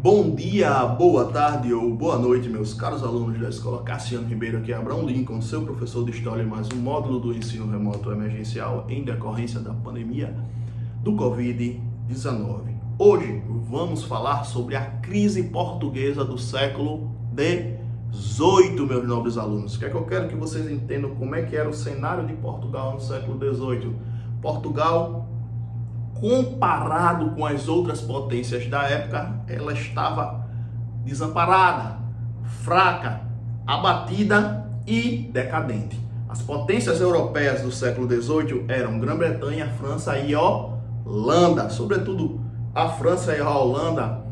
Bom dia, boa tarde ou boa noite, meus caros alunos da Escola Cassiano Ribeiro, aqui é Abraão Lincoln, seu professor de História, em mais um módulo do ensino remoto emergencial em decorrência da pandemia do Covid-19. Hoje vamos falar sobre a crise portuguesa do século XVIII, meus nobres alunos. Que eu quero que vocês entendam como é que era o cenário de Portugal no século XVIII. Portugal, comparado com as outras potências da época, ela estava desamparada, fraca, abatida e decadente. As potências europeias do século XVIII eram Grã-Bretanha, França e Holanda. Sobretudo, a França e a Holanda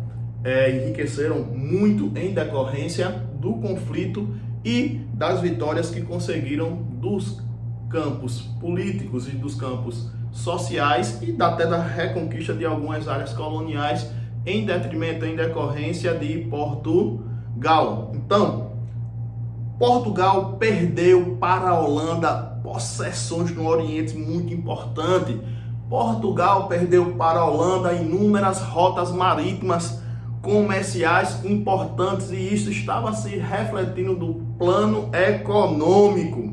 enriqueceram muito em decorrência do conflito e das vitórias que conseguiram dos campos políticos e dos campos sociais e até da reconquista de algumas áreas coloniais em detrimento, em decorrência de Portugal. Então, Portugal perdeu para a Holanda possessões no Oriente muito importantes. Portugal perdeu para a Holanda inúmeras rotas marítimas comerciais importantes e isso estava se refletindo no plano econômico.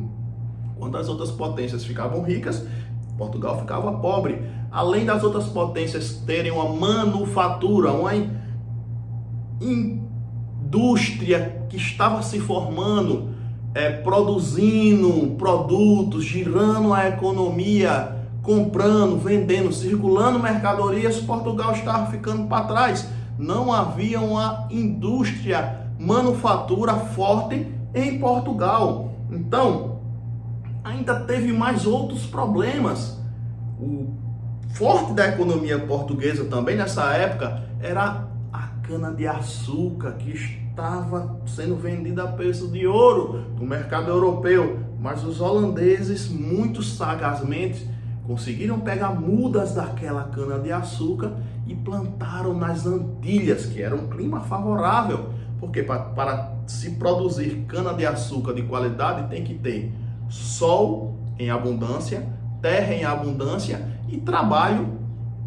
Quando as outras potências ficavam ricas, Portugal ficava pobre. Além das outras potências terem uma manufatura, uma indústria que estava se formando, produzindo produtos, girando a economia, comprando, vendendo, circulando mercadorias, Portugal estava ficando para trás. Não havia uma indústria, manufatura forte em Portugal. Então, ainda teve mais outros problemas. O forte da economia portuguesa também nessa época era a cana-de-açúcar, que estava sendo vendida a preço de ouro no mercado europeu. Mas os holandeses, muito sagazmente, conseguiram pegar mudas daquela cana-de-açúcar e plantaram nas Antilhas, que era um clima favorável. Porque para se produzir cana-de-açúcar de qualidade tem que ter sol em abundância, terra em abundância e trabalho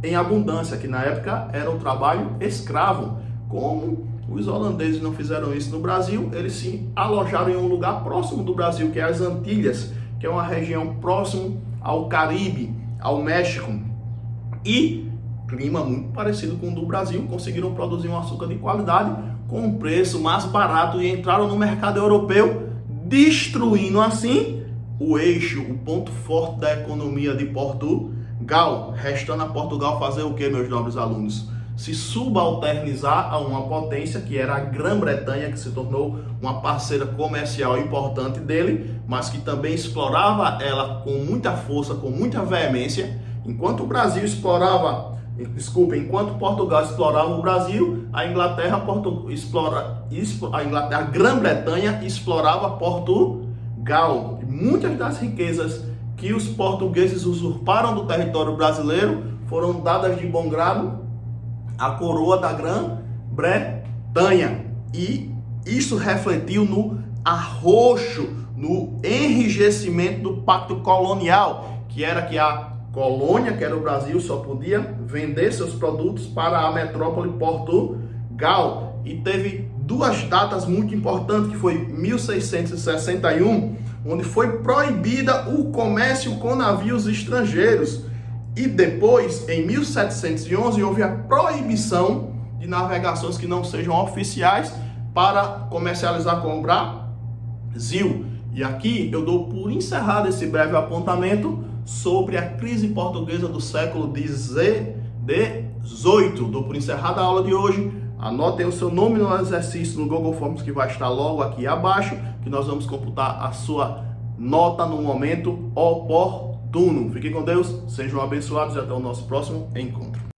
em abundância, que na época era o trabalho escravo. Como os holandeses não fizeram isso no Brasil, eles se alojaram em um lugar próximo do Brasil, que é as Antilhas, que é uma região próximo ao Caribe, ao México, e clima muito parecido com o do Brasil. Conseguiram produzir um açúcar de qualidade com um preço mais barato e entraram no mercado europeu, destruindo assim o eixo, o ponto forte da economia de Portugal, restando a Portugal fazer o que, meus nobres alunos? Se subalternizar a uma potência que era a Grã-Bretanha, que se tornou uma parceira comercial importante dele, mas que também explorava ela com muita força, com muita veemência. Enquanto Portugal explorava o Brasil, a Grã-Bretanha explorava Portugal. Muitas das riquezas que os portugueses usurparam do território brasileiro foram dadas de bom grado à coroa da Grã-Bretanha. E isso refletiu no arroxo, no enrijecimento do pacto colonial, que era que a colônia, que era o Brasil, só podia vender seus produtos para a metrópole Portugal. E teve duas datas muito importantes, que foi 1661, onde foi proibida o comércio com navios estrangeiros. E depois, em 1711, houve a proibição de navegações que não sejam oficiais para comercializar com o Brasil. E aqui eu dou por encerrado esse breve apontamento sobre a crise portuguesa do século XVIII. Dou por encerrada a aula de hoje. Anotem o seu nome no exercício no Google Forms, que vai estar logo aqui abaixo, que nós vamos computar a sua nota no momento oportuno. Fiquem com Deus, sejam abençoados e até o nosso próximo encontro.